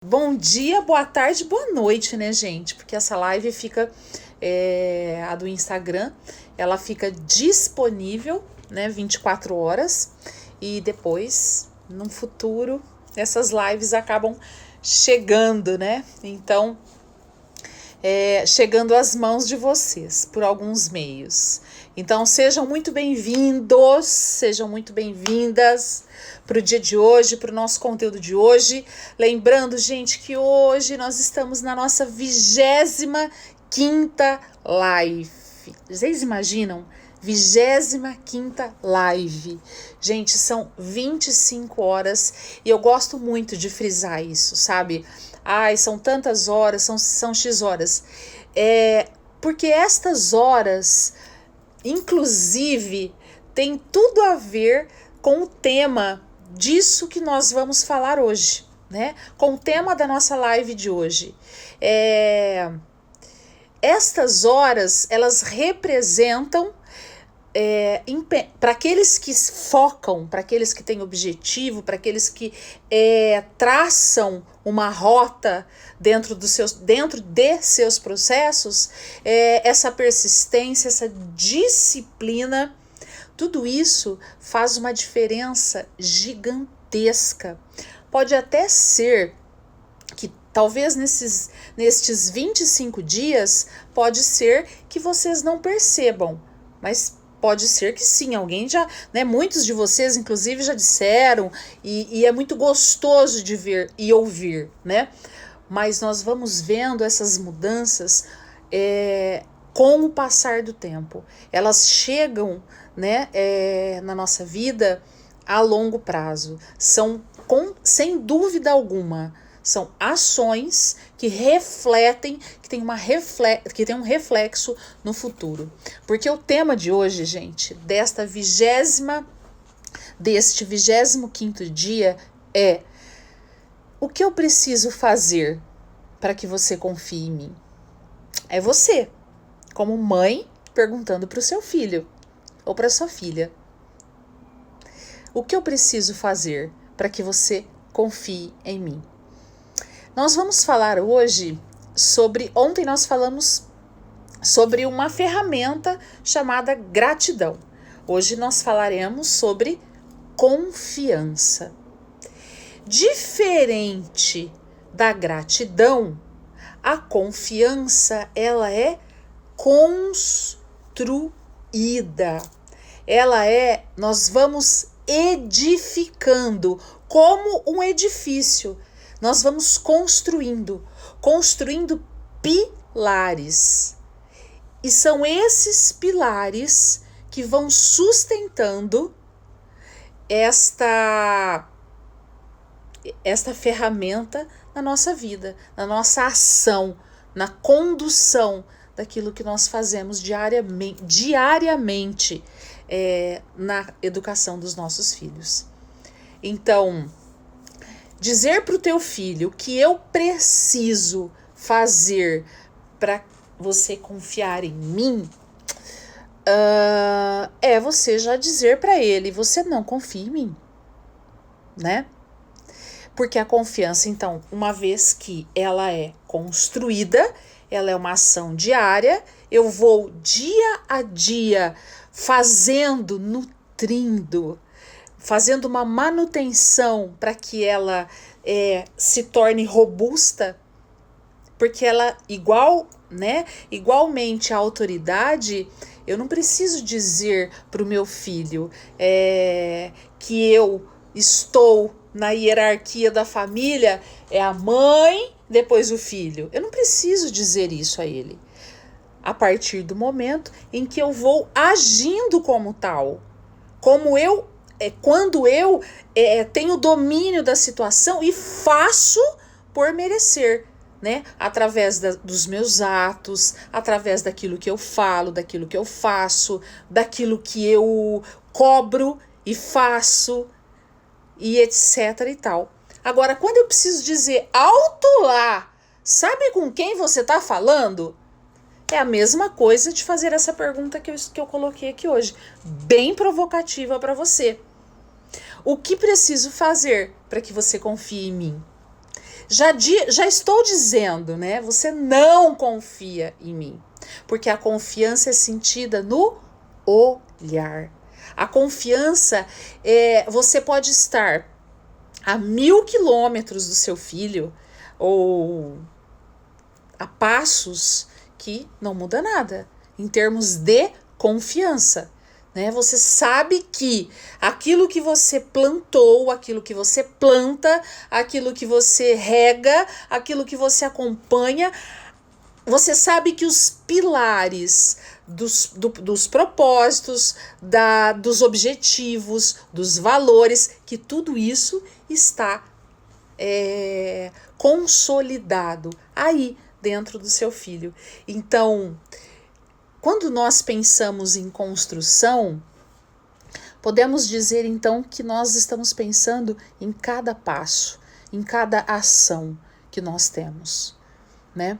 Bom dia, boa tarde, boa noite, né, gente? Porque essa live fica, a do Instagram, ela fica disponível, né, 24 horas. E depois, no futuro, essas lives acabam chegando, né? Então, chegando às mãos de vocês por alguns meios. Então sejam muito bem-vindos, sejam muito bem-vindas para o dia de hoje, para o nosso conteúdo de hoje. Lembrando, gente, que hoje nós estamos na nossa 25ª live. Vocês imaginam? 25ª live. Gente, são 25 horas e eu gosto muito de frisar isso, sabe? Ai, são tantas horas, são X horas. Porque estas horas, inclusive, tem tudo a ver com o tema disso que nós vamos falar hoje, né? Com o tema da nossa live de hoje. Estas horas, elas representam para aqueles que focam, para aqueles que têm objetivo, para aqueles que traçam uma rota dentro de seus processos, essa persistência, essa disciplina, tudo isso faz uma diferença gigantesca. Pode até ser que talvez nestes 25 dias, pode ser que vocês não percebam, mas pode ser que sim, alguém já, né? Muitos de vocês, inclusive, já disseram, e é muito gostoso de ver e ouvir, né? Mas nós vamos vendo essas mudanças com o passar do tempo. Elas chegam, né, na nossa vida a longo prazo. São, sem dúvida alguma, são ações que refletem, que tem um reflexo no futuro. Porque o tema de hoje, gente, deste 25º dia é: o que eu preciso fazer para que você confie em mim? É você, como mãe, perguntando para o seu filho ou para sua filha: o que eu preciso fazer para que você confie em mim? Nós vamos falar hoje sobre... Ontem nós falamos sobre uma ferramenta chamada gratidão. Hoje nós falaremos sobre confiança. Diferente da gratidão, a confiança, ela é construída. Nós vamos edificando como um edifício. Nós vamos construindo pilares. E são esses pilares que vão sustentando esta ferramenta na nossa vida, na nossa ação, na condução daquilo que nós fazemos diariamente na educação dos nossos filhos. Então, dizer para o teu filho o que eu preciso fazer para você confiar em mim é você já dizer para ele: você não confia em mim, né? Porque a confiança, então, uma vez que ela é construída, ela é uma ação diária, eu vou dia a dia nutrindo, fazendo uma manutenção para que ela se torne robusta, porque ela, igualmente a autoridade, eu não preciso dizer para o meu filho que eu estou na hierarquia da família, é a mãe, depois o filho. Eu não preciso dizer isso a ele. A partir do momento em que eu vou agindo como tal, quando eu tenho domínio da situação e faço por merecer, né? Através dos meus atos, através daquilo que eu falo, daquilo que eu faço, daquilo que eu cobro e faço, e etc e tal. Agora, quando eu preciso dizer alto lá, sabe com quem você está falando? É a mesma coisa de fazer essa pergunta que eu coloquei aqui hoje, bem provocativa para você. O que preciso fazer para que você confie em mim? já estou dizendo, né? Você não confia em mim. Porque a confiança é sentida no olhar. A confiança você pode estar a 1000 quilômetros do seu filho ou a passos que não muda nada em termos de confiança. Né? Você sabe que aquilo que você plantou, aquilo que você planta, aquilo que você rega, aquilo que você acompanha, você sabe que os pilares dos propósitos, dos objetivos, dos valores, que tudo isso está consolidado aí dentro do seu filho. Então, quando nós pensamos em construção, podemos dizer então que nós estamos pensando em cada passo, em cada ação que nós temos, né?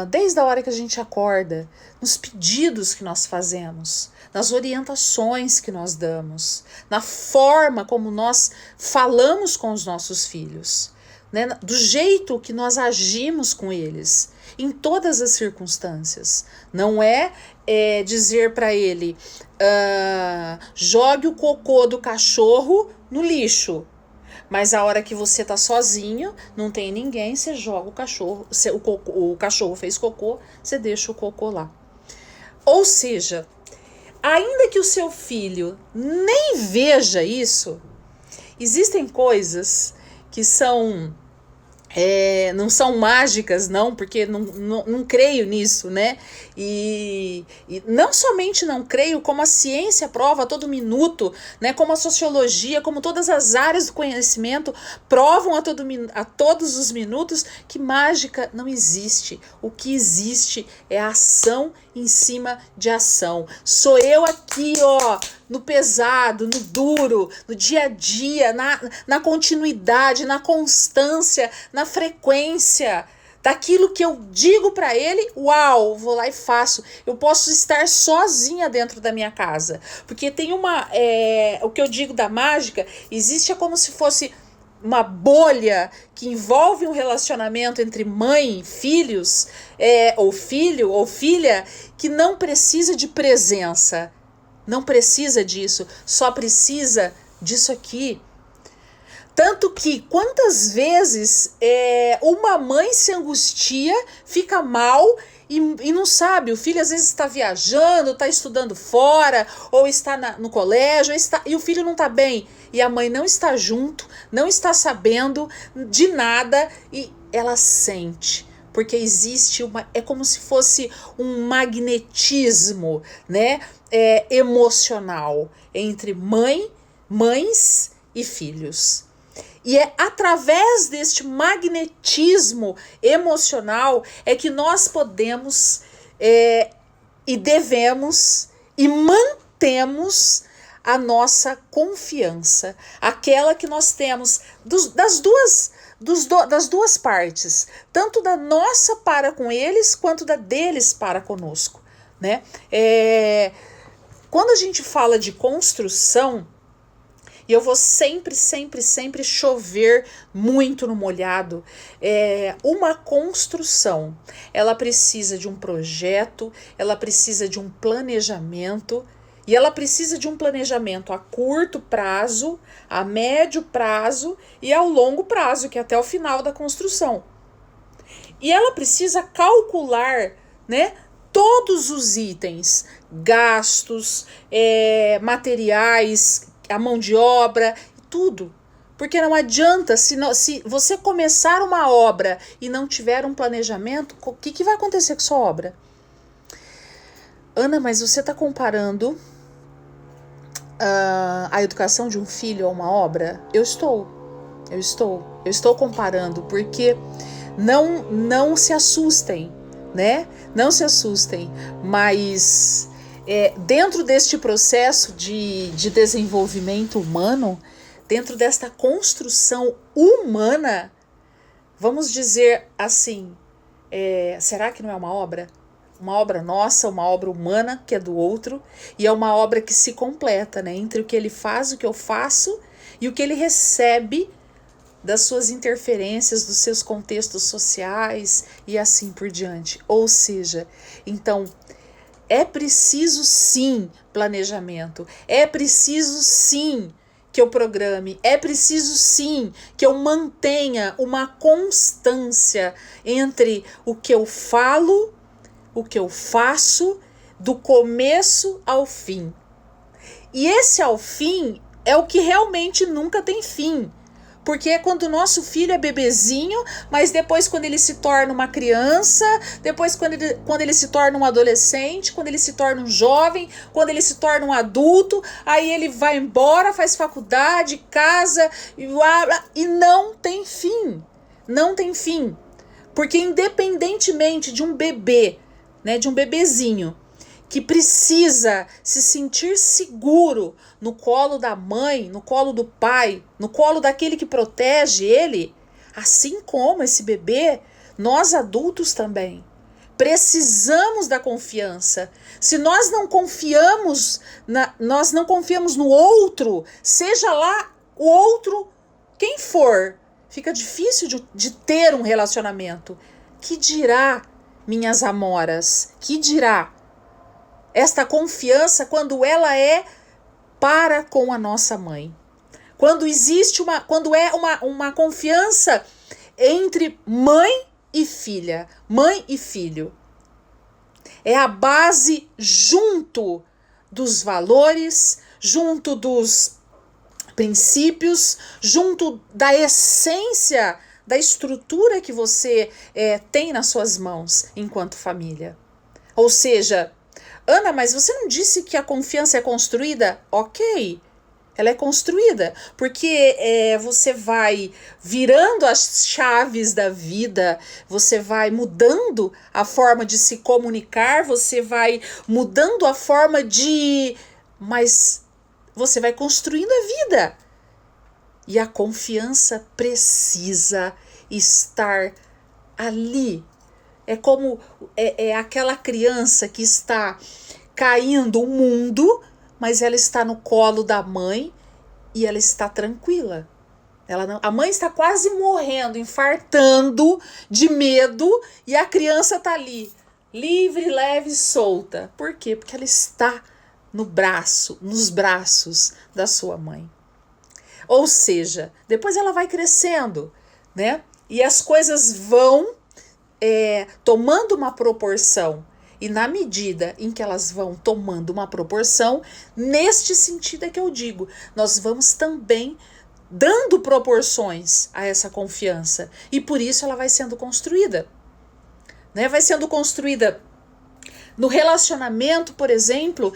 Desde a hora que a gente acorda, nos pedidos que nós fazemos, nas orientações que nós damos, na forma como nós falamos com os nossos filhos, né? Do jeito que nós agimos com eles, em todas as circunstâncias. Não é dizer para ele, jogue o cocô do cachorro no lixo. Mas a hora que você tá sozinho, não tem ninguém, você joga o cachorro, o cachorro fez cocô, você deixa o cocô lá. Ou seja, ainda que o seu filho nem veja isso, existem coisas que são não são mágicas, não, porque não creio nisso, né? E não somente não creio, como a ciência prova a todo minuto, né? Como a sociologia, como todas as áreas do conhecimento provam a todos os minutos que mágica não existe. O que existe é a ação em cima de ação. Sou eu aqui, ó, no pesado, no duro, no dia a dia, na continuidade, na constância, na frequência daquilo que eu digo para ele, uau, vou lá e faço. Eu posso estar sozinha dentro da minha casa, porque tem o que eu digo da mágica, existe como se fosse uma bolha que envolve um relacionamento entre mãe e filhos, ou filho ou filha, que não precisa de presença. Não precisa disso, só precisa disso aqui. Tanto que quantas vezes uma mãe se angustia, fica mal e não sabe, o filho às vezes está viajando, está estudando fora, ou está no colégio, e o filho não está bem, e a mãe não está junto, não está sabendo de nada, e ela sente. Porque existe é como se fosse um magnetismo, né, emocional entre mães e filhos. E é através deste magnetismo emocional que nós podemos e devemos e mantemos a nossa confiança, aquela que nós temos das duas partes, tanto da nossa para com eles, quanto da deles para conosco, né? Quando a gente fala de construção, e eu vou sempre chover muito no molhado, uma construção, ela precisa de um projeto, ela precisa de um planejamento, e ela precisa de um planejamento a curto prazo, a médio prazo e ao longo prazo, que é até o final da construção. E ela precisa calcular, né, todos os itens, gastos, materiais, a mão de obra, tudo. Porque não adianta, se você começar uma obra e não tiver um planejamento, o que vai acontecer com sua obra? Ana, mas você está comparando a educação de um filho a uma obra? Eu estou comparando, porque não se assustem, né? Não se assustem, mas dentro deste processo de desenvolvimento humano, dentro desta construção humana, vamos dizer assim, será que não é uma obra? Uma obra nossa, uma obra humana, que é do outro, e é uma obra que se completa, né? Entre o que ele faz, o que eu faço, e o que ele recebe das suas interferências, dos seus contextos sociais e assim por diante. Ou seja, então é preciso sim planejamento, é preciso sim que eu programe, é preciso sim que eu mantenha uma constância entre o que eu falo, o que eu faço, do começo ao fim. E esse ao fim é o que realmente nunca tem fim. Porque é quando o nosso filho é bebezinho, mas depois quando ele se torna uma criança, depois quando ele se torna um adolescente, quando ele se torna um jovem, quando ele se torna um adulto, aí ele vai embora, faz faculdade, casa, e não tem fim. Não tem fim. Porque independentemente de um bebê, né, de um bebezinho, que precisa se sentir seguro no colo da mãe, no colo do pai, no colo daquele que protege ele, assim como esse bebê, nós adultos também precisamos da confiança. Se nós não confiamos, nós não confiamos no outro, seja lá o outro quem for, fica difícil de ter um relacionamento. Que dirá, minhas amoras? Que dirá esta confiança quando ela é para com a nossa mãe? Quando existe quando é uma confiança entre mãe e filha, mãe e filho. É a base junto dos valores, junto dos princípios, junto da essência, da estrutura que você tem nas suas mãos enquanto família. Ou seja, Ana, mas você não disse que a confiança é construída? Ok, ela é construída, porque você vai virando as chaves da vida, você vai mudando a forma de se comunicar, você vai mudando a forma de... Mas você vai construindo a vida. E a confiança precisa estar ali. É como aquela criança que está caindo o mundo, mas ela está no colo da mãe e ela está tranquila. A mãe está quase morrendo, infartando de medo, e a criança está ali, livre, leve e solta. Por quê? Porque ela está nos braços da sua mãe. Ou seja, depois ela vai crescendo, né? E as coisas vão tomando uma proporção. E na medida em que elas vão tomando uma proporção, neste sentido é que eu digo, nós vamos também dando proporções a essa confiança. E por isso ela vai sendo construída. Né? Vai sendo construída no relacionamento, por exemplo,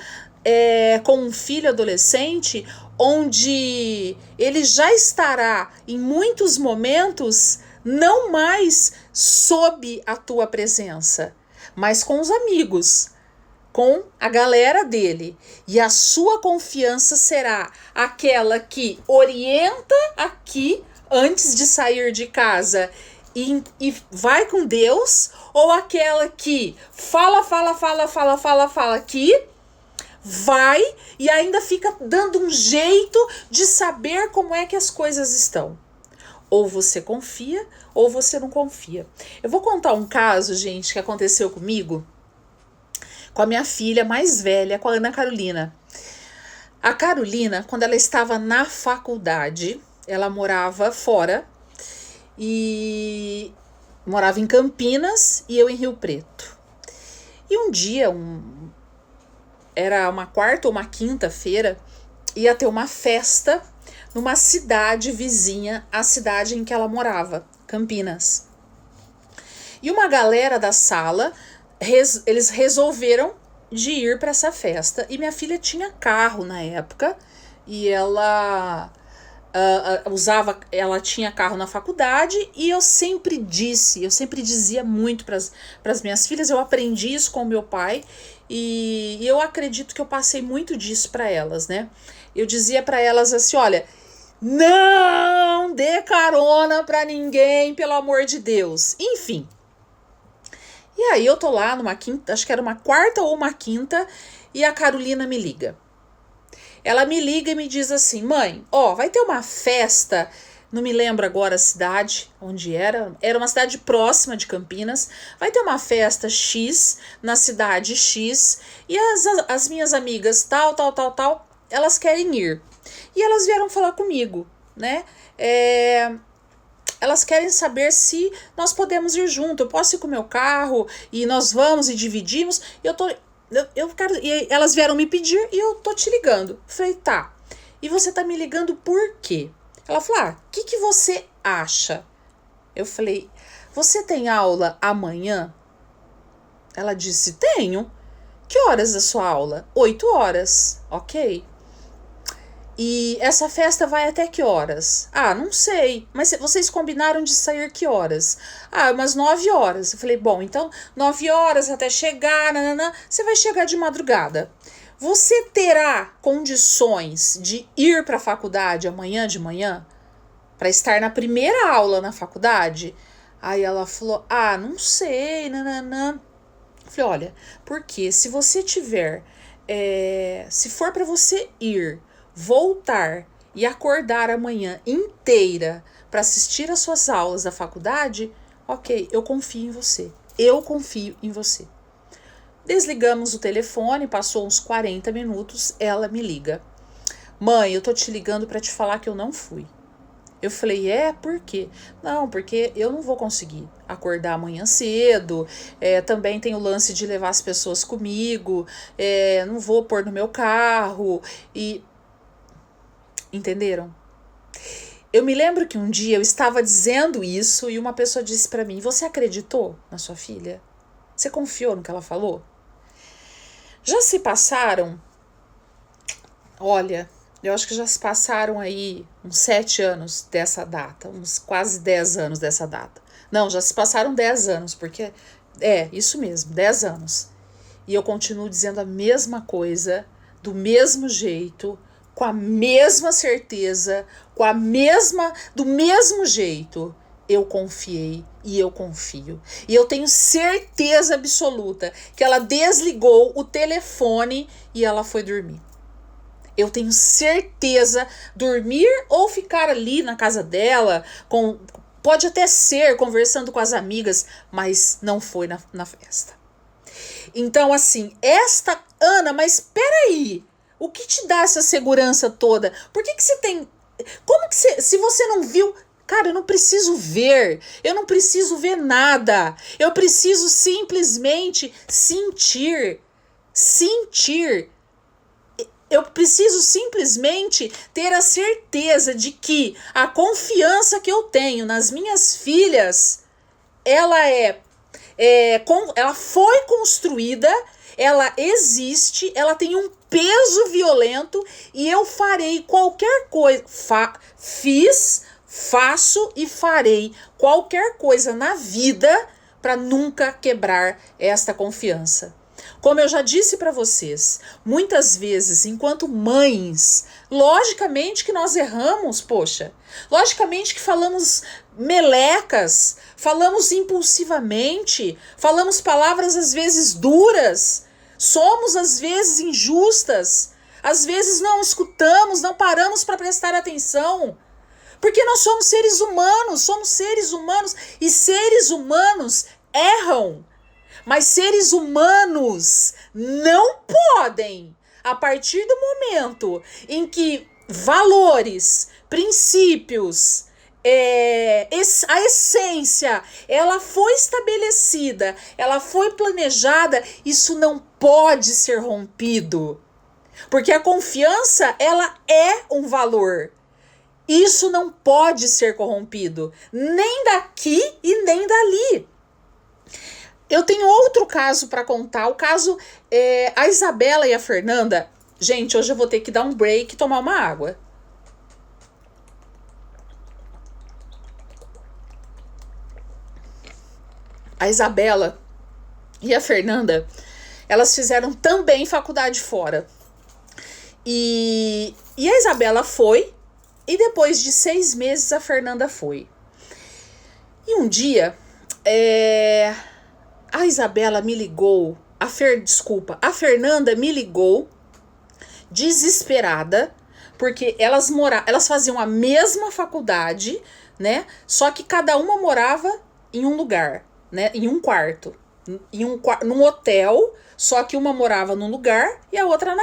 com um filho adolescente, onde ele já estará em muitos momentos não mais sob a tua presença, mas com os amigos, com a galera dele. E a sua confiança será aquela que orienta aqui antes de sair de casa e vai com Deus, ou aquela que fala aqui, vai e ainda fica dando um jeito de saber como é que as coisas estão. Ou você confia, ou você não confia. Eu vou contar um caso, gente, que aconteceu comigo, com a minha filha mais velha, com a Ana Carolina. A Carolina, quando ela estava na faculdade, ela morava fora, e morava em Campinas e eu em Rio Preto. E um dia, era uma quarta ou uma quinta-feira, ia ter uma festa numa cidade vizinha à cidade em que ela morava, Campinas. E uma galera da sala, eles resolveram de ir para essa festa. E minha filha tinha carro na época, e ela ela tinha carro na faculdade, e eu sempre dizia muito para as minhas filhas, eu aprendi isso com o meu pai, e eu acredito que eu passei muito disso para elas, né? Eu dizia para elas assim, olha, não dê carona para ninguém, pelo amor de Deus. Enfim. E aí eu tô lá numa quinta, acho que era uma quarta ou uma quinta, e a Carolina me liga. Ela me liga e me diz assim, mãe, vai ter uma festa não me lembro agora a cidade onde era uma cidade próxima de Campinas, vai ter uma festa X na cidade X, e as minhas amigas tal, elas querem ir. E elas vieram falar comigo, né? Elas querem saber se nós podemos ir junto, eu posso ir com o meu carro, e nós vamos e dividimos, e eu quero, e elas vieram me pedir, e eu tô te ligando. Falei, tá, e você tá me ligando por quê? Ela falou, o que você acha? Eu falei, você tem aula amanhã? Ela disse, tenho. Que horas é a sua aula? 8 horas, ok. E essa festa vai até que horas? Não sei, mas vocês combinaram de sair que horas? Umas 9 horas. Eu falei, bom, então 9 horas até chegar, você vai chegar de madrugada. Você terá condições de ir para a faculdade amanhã de manhã? Para estar na primeira aula na faculdade? Aí ela falou, não sei, Eu falei, olha, porque se você tiver, se for para você ir, voltar e acordar a manhã inteira para assistir às suas aulas da faculdade, ok, eu confio em você. Eu confio em você. Desligamos o telefone, passou uns 40 minutos, ela me liga. Mãe, eu tô te ligando para te falar que eu não fui. Eu falei, por quê? Não, porque eu não vou conseguir acordar amanhã cedo, também tem o lance de levar as pessoas comigo, não vou pôr no meu carro, e... Entenderam? Eu me lembro que um dia eu estava dizendo isso e uma pessoa disse para mim, você acreditou na sua filha? Você confiou no que ela falou? Já se passaram, olha, eu acho que já se passaram aí uns 7 anos dessa data, uns quase 10 anos dessa data. Não, já se passaram 10 anos, porque isso mesmo, 10 anos. E eu continuo dizendo a mesma coisa, do mesmo jeito, com a mesma certeza, do mesmo jeito. Eu confiei e eu confio. E eu tenho certeza absoluta que ela desligou o telefone e ela foi dormir. Eu tenho certeza, dormir ou ficar ali na casa dela, pode até ser conversando com as amigas, mas não foi na festa. Então, assim, Ana, mas peraí, o que te dá essa segurança toda? Por que você tem... Como que se você não viu... Cara, eu não preciso ver nada. Eu preciso simplesmente sentir. Eu preciso simplesmente ter a certeza de que a confiança que eu tenho nas minhas filhas, ela ela foi construída, ela existe, ela tem um peso violento e eu farei qualquer coisa. Faço e farei qualquer coisa na vida para nunca quebrar esta confiança. Como eu já disse para vocês, muitas vezes, enquanto mães, logicamente que nós erramos, poxa. Logicamente que falamos melecas, falamos impulsivamente, falamos palavras às vezes duras, somos às vezes injustas, às vezes não escutamos, não paramos para prestar atenção. Porque nós somos seres humanos e seres humanos erram. Mas seres humanos não podem, a partir do momento em que valores, princípios, a essência, ela foi estabelecida, ela foi planejada, isso não pode ser rompido. Porque a confiança, ela é um valor. Isso não pode ser corrompido, nem daqui e nem dali. Eu tenho outro caso para contar, o caso a Isabela e a Fernanda. Gente, hoje eu vou ter que dar um break e tomar uma água. A Isabela e a Fernanda, elas fizeram também faculdade fora. E a Isabela foi, e depois de 6 meses a Fernanda foi. E um dia, a Isabela me ligou, a Fernanda me ligou, desesperada, Porque elas faziam a mesma faculdade, né? Só que cada uma morava em um lugar, né? Em um quarto. Num hotel, só que uma morava num lugar e a outra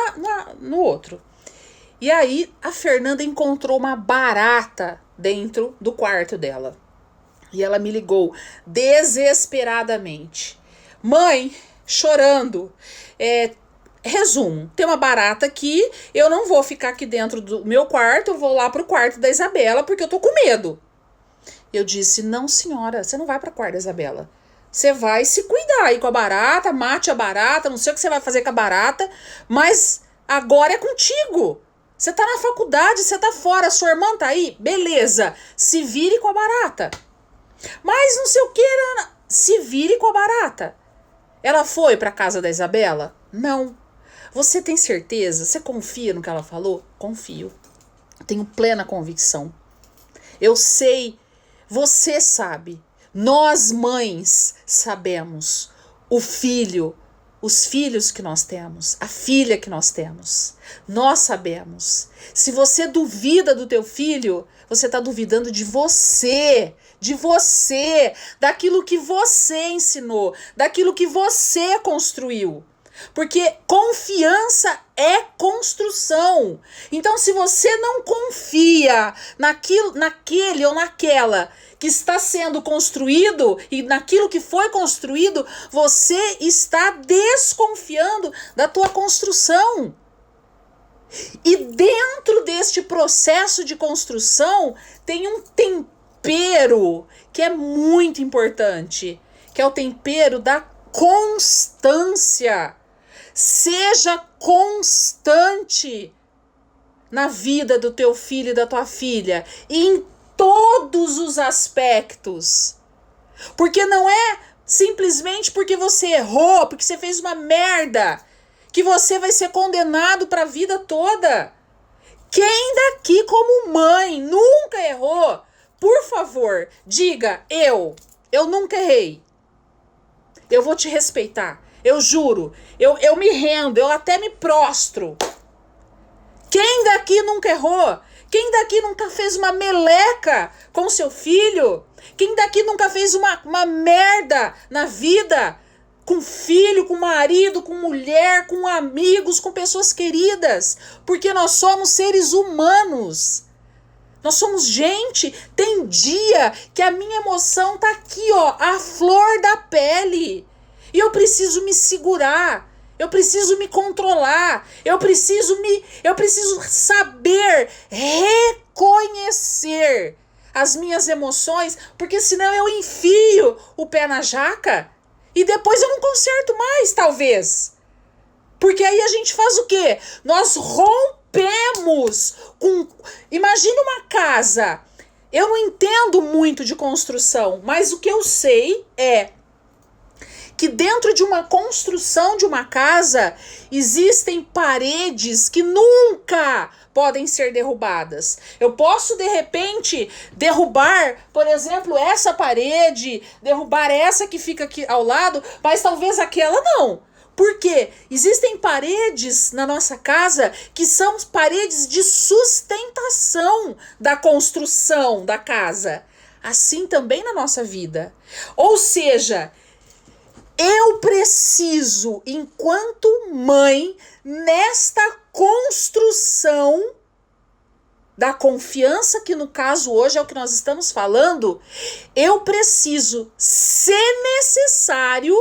no outro. E aí a Fernanda encontrou uma barata dentro do quarto dela. E ela me ligou desesperadamente. Mãe, chorando. Resumo, tem uma barata aqui, eu não vou ficar aqui dentro do meu quarto, eu vou lá pro quarto da Isabela, porque eu tô com medo. Eu disse, não senhora, você não vai pro quarto da Isabela. Você vai se cuidar aí com a barata, mate a barata, não sei o que você vai fazer com a barata, mas agora é contigo. Você tá na faculdade, você tá fora, sua irmã tá aí, beleza, se vire com a barata. Mas não sei o que, se vire com a barata. Ela foi pra casa da Isabela? Não. Você tem certeza? Você confia no que ela falou? Confio. Tenho plena convicção. Eu sei, você sabe. Nós, mães, sabemos os filhos que nós temos, a filha que nós temos. Nós sabemos. Se você duvida do teu filho, você está duvidando de você, daquilo que você ensinou, daquilo que você construiu. Porque confiança é construção. Então, se você não confia naquele ou naquela que está sendo construído e naquilo que foi construído, você está desconfiando da tua construção. E dentro deste processo de construção tem um tempero que é muito importante, que é o tempero da constância. Seja constante na vida do teu filho e da tua filha, em todos os aspectos. Porque não é simplesmente porque você errou, porque você fez uma merda, que você vai ser condenado para a vida toda. Quem daqui, como mãe, nunca errou? Por favor, diga, eu nunca errei. Eu vou te respeitar. Eu juro, eu me rendo, eu até me prostro. Quem daqui nunca errou? Quem daqui nunca fez uma meleca com seu filho? Quem daqui nunca fez uma merda na vida? Com filho, com marido, com mulher, com amigos, com pessoas queridas. Porque nós somos seres humanos. Nós somos gente. Tem dia que a minha emoção tá aqui, ó, a flor da pele. E eu preciso me segurar, eu preciso me controlar, eu preciso saber reconhecer as minhas emoções, porque senão eu enfio o pé na jaca e depois eu não conserto mais, talvez. Porque aí a gente faz o quê? Nós rompemos com... Imagina uma casa. Eu não entendo muito de construção, mas o que eu sei é que dentro de uma construção de uma casa existem paredes que nunca podem ser derrubadas. Eu posso, de repente, derrubar, por exemplo, essa parede, derrubar essa que fica aqui ao lado, mas talvez aquela não. Por quê? Existem paredes na nossa casa que são paredes de sustentação da construção da casa. Assim também na nossa vida. Ou seja, eu preciso, enquanto mãe, nesta construção da confiança, que no caso hoje é o que nós estamos falando, eu preciso, se necessário,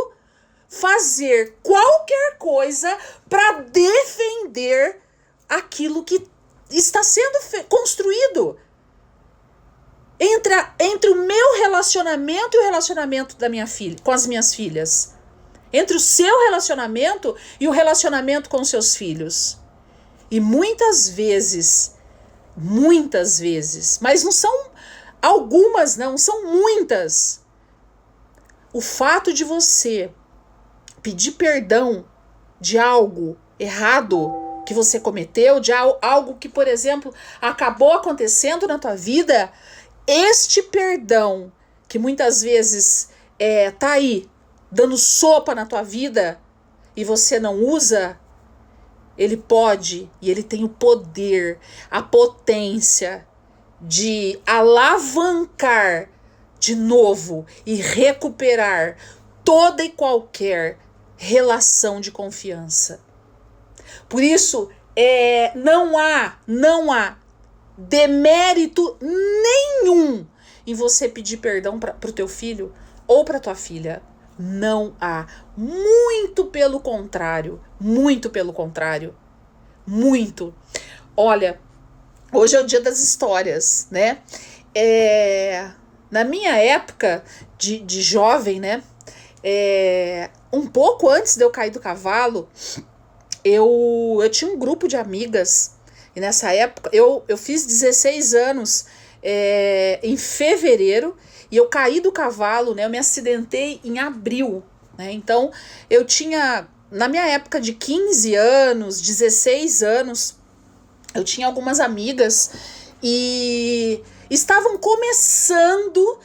fazer qualquer coisa para defender aquilo que está sendo construído. Entre o meu relacionamento e o relacionamento da minha filha, com as minhas filhas. Entre o seu relacionamento e o relacionamento com os seus filhos. E muitas vezes, mas não são algumas, não, são muitas. O fato de você pedir perdão de algo errado que você cometeu, de algo que, por exemplo, acabou acontecendo na tua vida, este perdão, que muitas vezes tá aí, dando sopa na tua vida, e você não usa, ele pode e ele tem o poder, a potência de alavancar de novo e recuperar toda e qualquer relação de confiança. Por isso, não há demérito nenhum em você pedir perdão para o teu filho ou para tua filha. Não há. Muito pelo contrário. Muito pelo contrário. Muito. Olha, hoje é o dia das histórias, né? Na minha época de jovem, né? Um pouco antes de eu cair do cavalo, eu tinha um grupo de amigas. E nessa época, eu fiz 16 anos em fevereiro. E eu caí do cavalo, né? Eu me acidentei em abril, né? Então, eu tinha, na minha época de 15 anos, 16 anos, eu tinha algumas amigas e estavam começando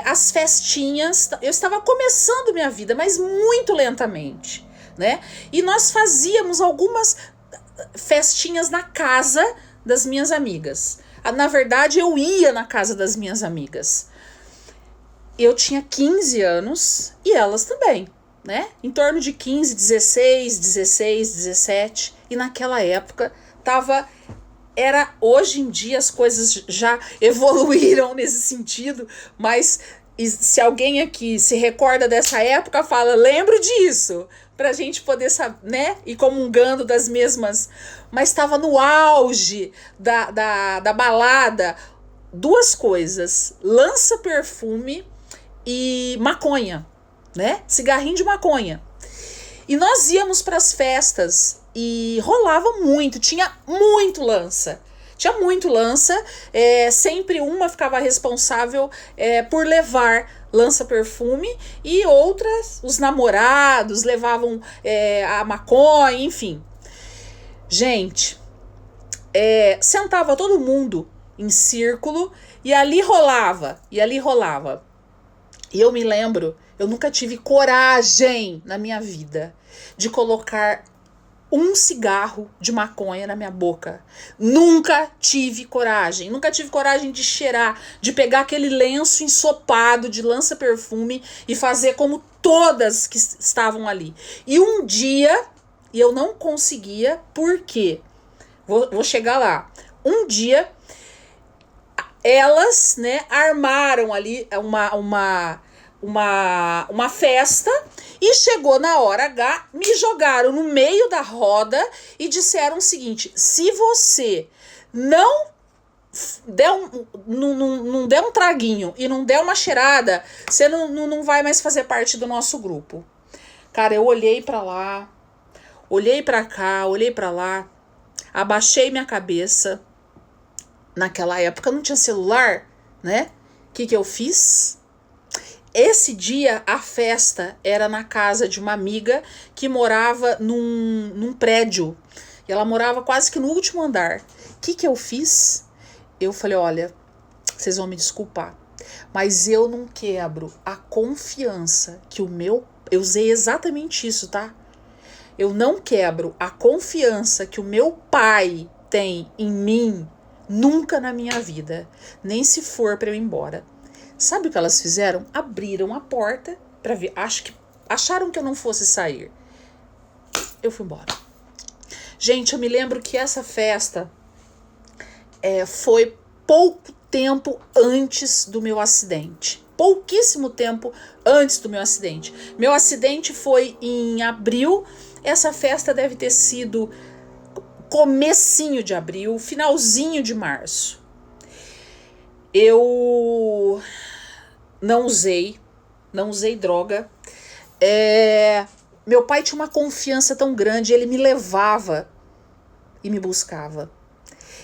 as festinhas. Eu estava começando minha vida, mas muito lentamente, né? E nós fazíamos algumas festinhas na casa das minhas amigas. Na verdade, eu ia na casa das minhas amigas. Eu tinha 15 anos e elas também, né? Em torno de 15, 16, 17. E naquela época hoje em dia as coisas já evoluíram nesse sentido, mas se alguém aqui se recorda dessa época, fala, lembro disso, pra gente poder saber, né? E comungando das mesmas. Mas estava no auge da balada. Duas coisas, lança-perfume e maconha, né? Cigarrinho de maconha. E nós íamos para as festas e rolava muito, tinha muito lança. Sempre uma ficava responsável por levar lança-perfume e outras, os namorados, levavam a maconha, enfim. Gente, sentava todo mundo em círculo e ali rolava. E eu me lembro, eu nunca tive coragem na minha vida de colocar um cigarro de maconha na minha boca. Nunca tive coragem de cheirar, de pegar aquele lenço ensopado de lança-perfume e fazer como todas que estavam ali. E um dia, e eu não conseguia, por quê? Vou chegar lá. Um dia, elas, né, armaram ali uma festa e chegou na hora H, me jogaram no meio da roda e disseram o seguinte: se você não der não der um traguinho e não der uma cheirada, você não vai mais fazer parte do nosso grupo. Cara, eu olhei pra lá, olhei pra cá, olhei pra lá, abaixei minha cabeça. Naquela época não tinha celular, né? O que eu fiz? Esse dia, a festa era na casa de uma amiga que morava num prédio. E ela morava quase que no último andar. O que eu fiz? Eu falei, olha, vocês vão me desculpar, mas eu não quebro a confiança que eu usei exatamente isso, tá? Eu não quebro a confiança que o meu pai tem em mim nunca na minha vida, nem se for para eu ir embora. Sabe o que elas fizeram? Abriram a porta para ver. Acharam que eu não fosse sair. Eu fui embora. Gente, eu me lembro que essa festa foi pouco tempo antes do meu acidente. Pouquíssimo tempo antes do meu acidente. Meu acidente foi em abril. Essa festa deve ter sido comecinho de abril, finalzinho de março. Eu não usei droga. Meu pai tinha uma confiança tão grande, ele me levava e me buscava.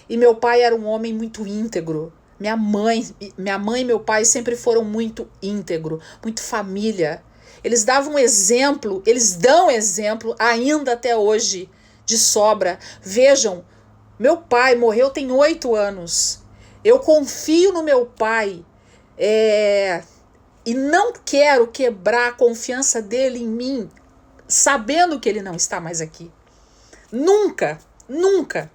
E meu pai era um homem muito íntegro. Minha mãe e meu pai sempre foram muito íntegro, muito família. Eles davam exemplo, eles dão exemplo ainda até hoje de sobra. Vejam, meu pai morreu tem 8 anos. Eu confio no meu pai e não quero quebrar a confiança dele em mim, sabendo que ele não está mais aqui. Nunca, nunca.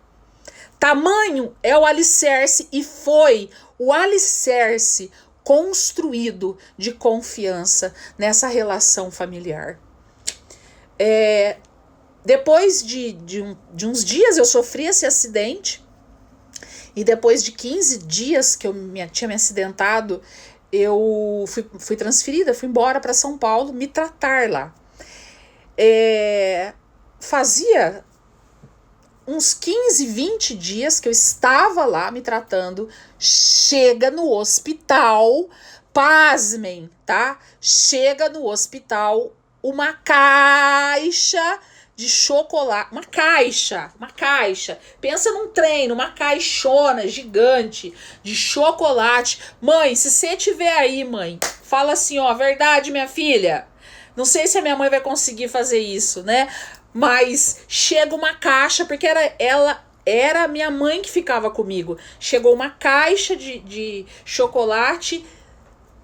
Tamanho é o alicerce e foi o alicerce construído de confiança nessa relação familiar. Depois de uns dias eu sofri esse acidente e depois de 15 dias que eu tinha me acidentado, eu fui transferida, fui embora para São Paulo me tratar lá. Fazia uns 15, 20 dias que eu estava lá me tratando. Chega no hospital, pasmem, tá? Chega no hospital uma caixa de chocolate, uma caixa, pensa num trem, numa caixona gigante de chocolate. Mãe, se você tiver aí, mãe, fala assim, ó, verdade, minha filha. Não sei se a minha mãe vai conseguir fazer isso, né? Mas chega uma caixa, porque era a minha mãe que ficava comigo. Chegou uma caixa de chocolate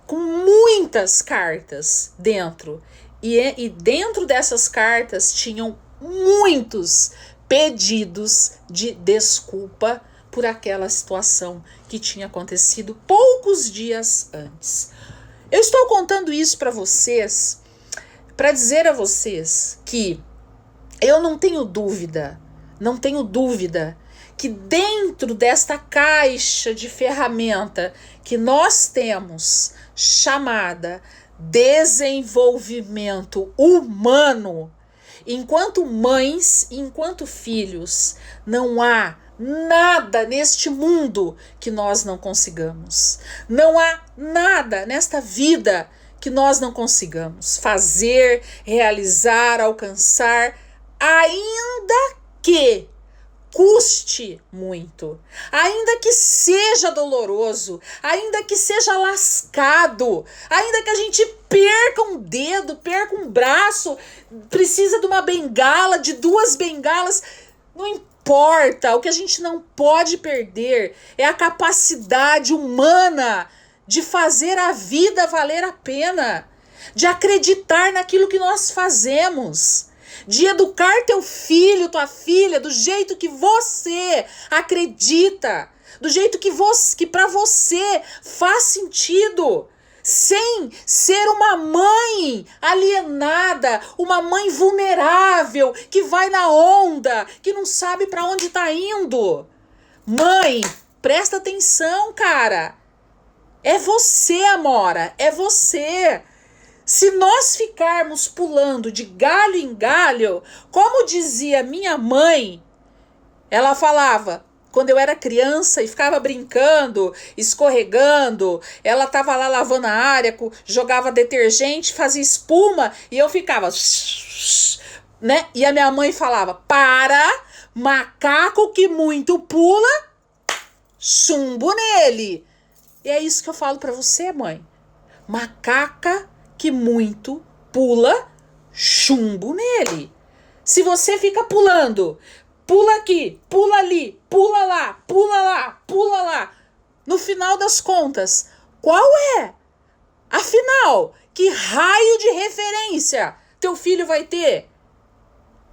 com muitas cartas dentro. E dentro dessas cartas tinham muitos pedidos de desculpa por aquela situação que tinha acontecido poucos dias antes. Eu estou contando isso para vocês, para dizer a vocês que eu não tenho dúvida que dentro desta caixa de ferramenta que nós temos, chamada desenvolvimento humano, enquanto mães, enquanto filhos, não há nada neste mundo que nós não consigamos. Não há nada nesta vida que nós não consigamos fazer, realizar, alcançar, ainda que custe muito, ainda que seja doloroso, ainda que seja lascado, ainda que a gente perca um dedo, perca um braço, precisa de uma bengala, de 2 bengalas, não importa. O que a gente não pode perder é a capacidade humana de fazer a vida valer a pena, de acreditar naquilo que nós fazemos, de educar teu filho, tua filha, do jeito que você acredita, do jeito que para você faz sentido, sem ser uma mãe alienada, uma mãe vulnerável, que vai na onda, que não sabe para onde está indo. Mãe, presta atenção, cara. É você, Amora, é você. Se nós ficarmos pulando de galho em galho, como dizia minha mãe, ela falava, quando eu era criança e ficava brincando, escorregando, ela estava lá lavando a área, jogava detergente, fazia espuma e eu ficava, né? E a minha mãe falava, para, macaco que muito pula, chumbo nele. E é isso que eu falo para você, mãe. Macaca que muito pula, chumbo nele. Se você fica pulando, pula aqui, pula ali, pula lá, pula lá, pula lá, no final das contas, qual é? Afinal, que raio de referência teu filho vai ter?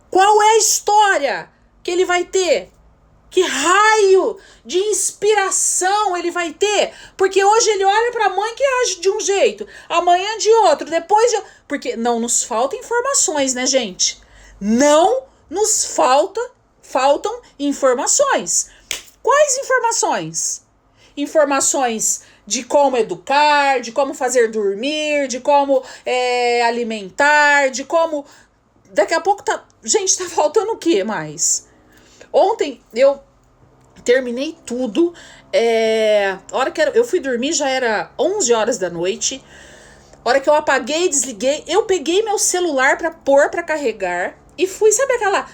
Qual é a história que ele vai ter? Que raio de inspiração ele vai ter? Porque hoje ele olha para a mãe que age de um jeito, amanhã de outro, depois de... Porque não nos faltam informações, né, gente? Não nos faltam informações. Quais informações? Informações de como educar, de como fazer dormir, de como alimentar, de como... Daqui a pouco tá... Gente, tá faltando o que mais? Ontem eu terminei tudo, a hora que eu fui dormir já era 11 horas da noite, a hora que eu apaguei, desliguei, eu peguei meu celular para pôr para carregar e fui, sabe aquela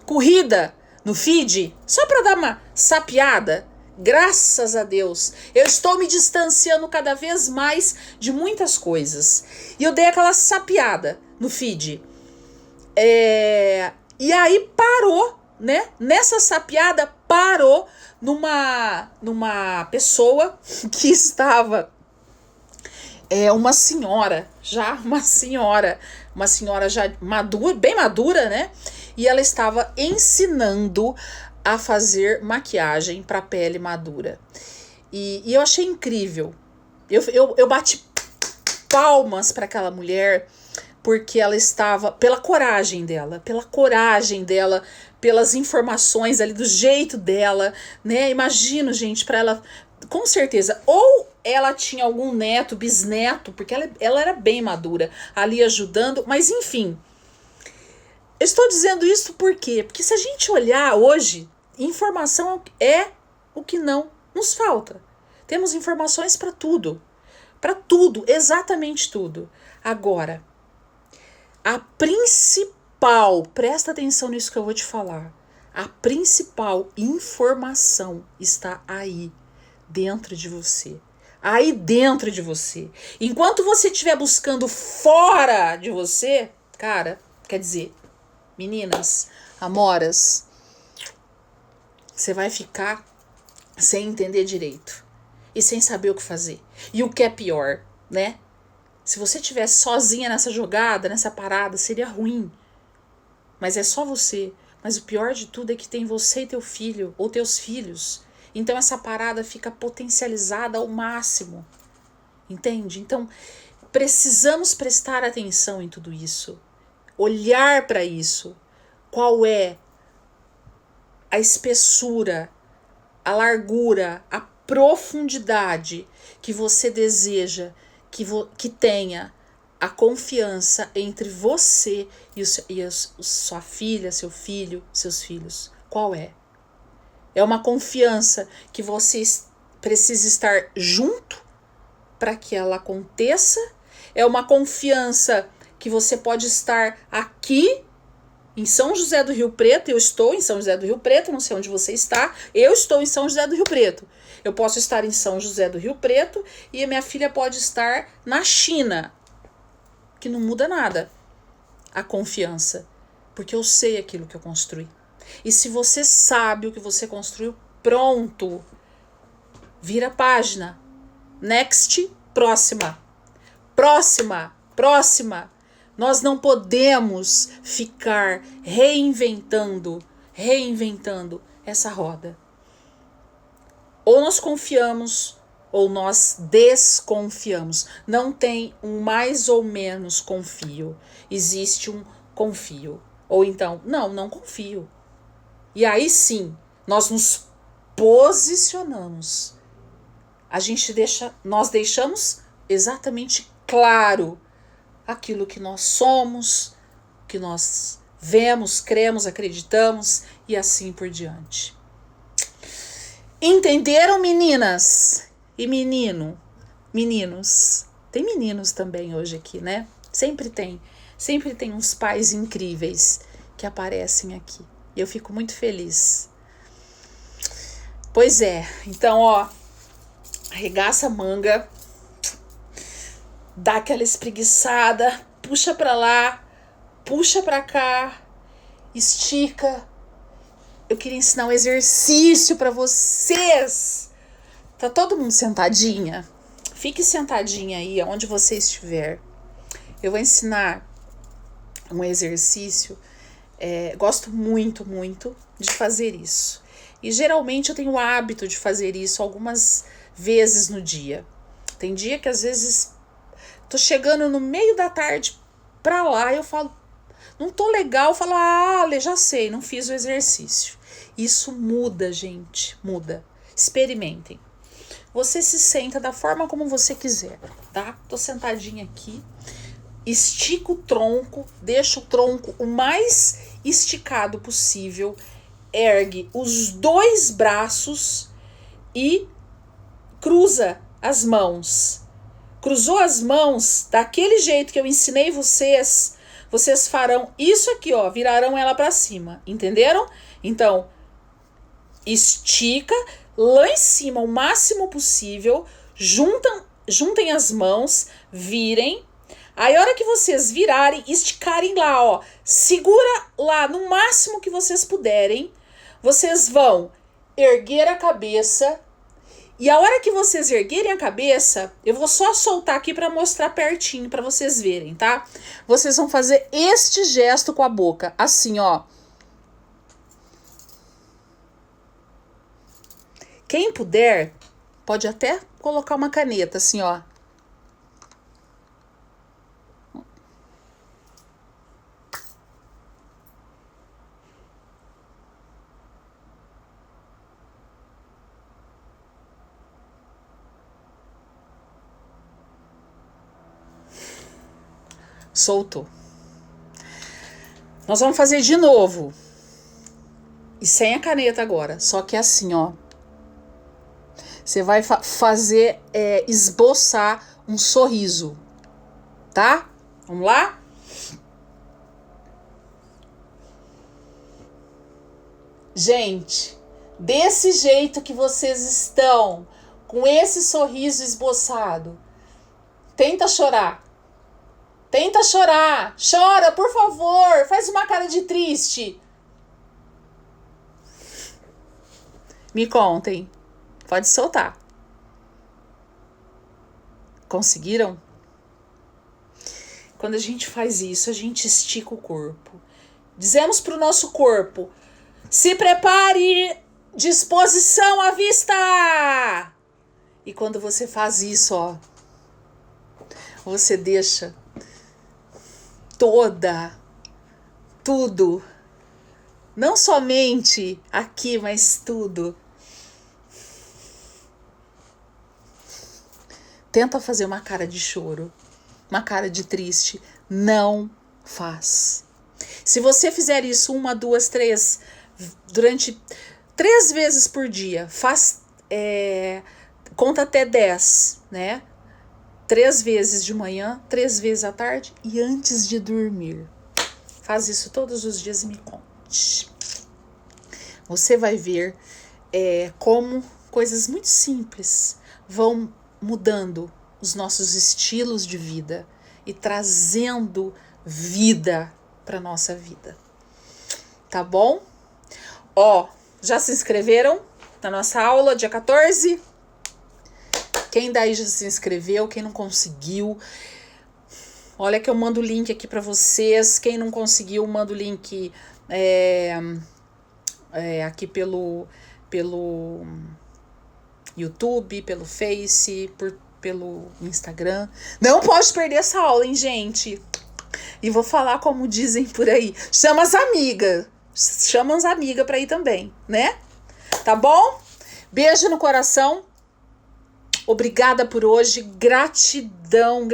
corrida no feed, só para dar uma sapeada? Graças a Deus, eu estou me distanciando cada vez mais de muitas coisas, e eu dei aquela sapeada no feed, e aí parou, né? Nessa sapeada parou numa pessoa que estava uma senhora já madura, bem madura, né? e ela estava ensinando a fazer maquiagem para pele madura. E eu achei incrível. Eu bati palmas para aquela mulher, porque ela estava, pela coragem dela, pelas informações ali, do jeito dela, né? Imagino, gente, para ela, com certeza, ou ela tinha algum neto, bisneto, porque ela era bem madura, ali ajudando, mas enfim. Eu estou dizendo isso por quê? Porque se a gente olhar hoje, informação é o que não nos falta. Temos informações para tudo, exatamente tudo. Agora, a principal, presta atenção nisso que eu vou te falar, a principal informação está aí, dentro de você. Aí dentro de você. Enquanto você estiver buscando fora de você, cara, quer dizer, meninas, amoras, você vai ficar sem entender direito e sem saber o que fazer. E o que é pior, né? Se você estivesse sozinha nessa jogada, nessa parada, seria ruim. Mas é só você. Mas o pior de tudo é que tem você e teu filho, ou teus filhos. Então essa parada fica potencializada ao máximo. Entende? Então precisamos prestar atenção em tudo isso. Olhar para isso. Qual é a espessura, a largura, a profundidade que você deseja que tenha a confiança entre você e sua filha, seu filho, seus filhos. Qual é? É uma confiança que você precisa estar junto para que ela aconteça? É uma confiança que você pode estar aqui em São José do Rio Preto? Eu estou em São José do Rio Preto, não sei onde você está. Eu estou em São José do Rio Preto. Eu posso estar em São José do Rio Preto e a minha filha pode estar na China, que não muda nada a confiança, porque eu sei aquilo que eu construí. E se você sabe o que você construiu, pronto, vira a página. Next, próxima. Próxima. Nós não podemos ficar reinventando essa roda. Ou nós confiamos, ou nós desconfiamos. Não tem um mais ou menos confio. Existe um confio. Ou então, não confio. E aí sim, nós nos posicionamos. Nós deixamos exatamente claro aquilo que nós somos, que nós vemos, cremos, acreditamos e assim por diante. Entenderam, meninas e meninos? Tem meninos também hoje aqui, né? Sempre tem uns pais incríveis que aparecem aqui. E eu fico muito feliz. Pois é, então, arregaça a manga, dá aquela espreguiçada, puxa pra lá, puxa pra cá, estica. Eu queria ensinar um exercício pra vocês. Tá todo mundo sentadinha? Fique sentadinha aí, onde você estiver. Eu vou ensinar um exercício. Gosto muito de fazer isso. E geralmente eu tenho o hábito de fazer isso algumas vezes no dia. Tem dia que às vezes tô chegando no meio da tarde pra lá e eu falo, não tô legal, eu falo, já sei, não fiz o exercício. Isso muda, gente, muda. Experimentem. Você se senta da forma como você quiser, tá? Tô sentadinha aqui, estica o tronco, deixa o tronco o mais esticado possível, ergue os 2 braços e cruza as mãos. Cruzou as mãos daquele jeito que eu ensinei vocês farão isso aqui, virarão ela para cima, entenderam? Então, estica lá em cima o máximo possível, juntem as mãos, virem. Aí, a hora que vocês virarem, esticarem lá, segura lá no máximo que vocês puderem, vocês vão erguer a cabeça. E a hora que vocês erguerem a cabeça, eu vou só soltar aqui para mostrar pertinho para vocês verem, tá? Vocês vão fazer este gesto com a boca, assim, Quem puder, pode até colocar uma caneta assim, ó. Soltou. Nós vamos fazer de novo. E sem a caneta agora. Só que assim, ó. Você vai fazer, esboçar um sorriso. Tá? Vamos lá? Gente, desse jeito que vocês estão, com esse sorriso esboçado, tenta chorar. Tenta chorar. Chora, por favor. Faz uma cara de triste. Me contem. Pode soltar. Conseguiram? Quando a gente faz isso, a gente estica o corpo. Dizemos para o nosso corpo: se prepare, disposição à vista! E quando você faz isso, ó, você deixa tudo, não somente aqui, mas tudo. Tenta fazer uma cara de choro, uma cara de triste. Não faz. Se você fizer isso 1, 2, 3, durante 3 vezes por dia, conta até 10, né? 3 vezes de manhã, 3 vezes à tarde e antes de dormir. Faz isso todos os dias e me conte. Você vai ver como coisas muito simples vão mudando os nossos estilos de vida e trazendo vida para nossa vida. Tá bom? Ó, já se inscreveram na nossa aula dia 14? Quem daí já se inscreveu, quem não conseguiu, olha que eu mando o link aqui para vocês. Quem não conseguiu, mando o link aqui pelo YouTube, pelo Face, pelo Instagram. Não pode perder essa aula, hein, gente? E vou falar como dizem por aí. Chama as amigas pra ir também, né? Tá bom? Beijo no coração. Obrigada por hoje, gratidão.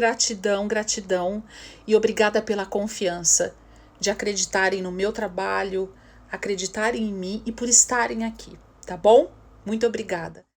E obrigada pela confiança de acreditarem no meu trabalho, acreditarem em mim e por estarem aqui, tá bom? Muito obrigada.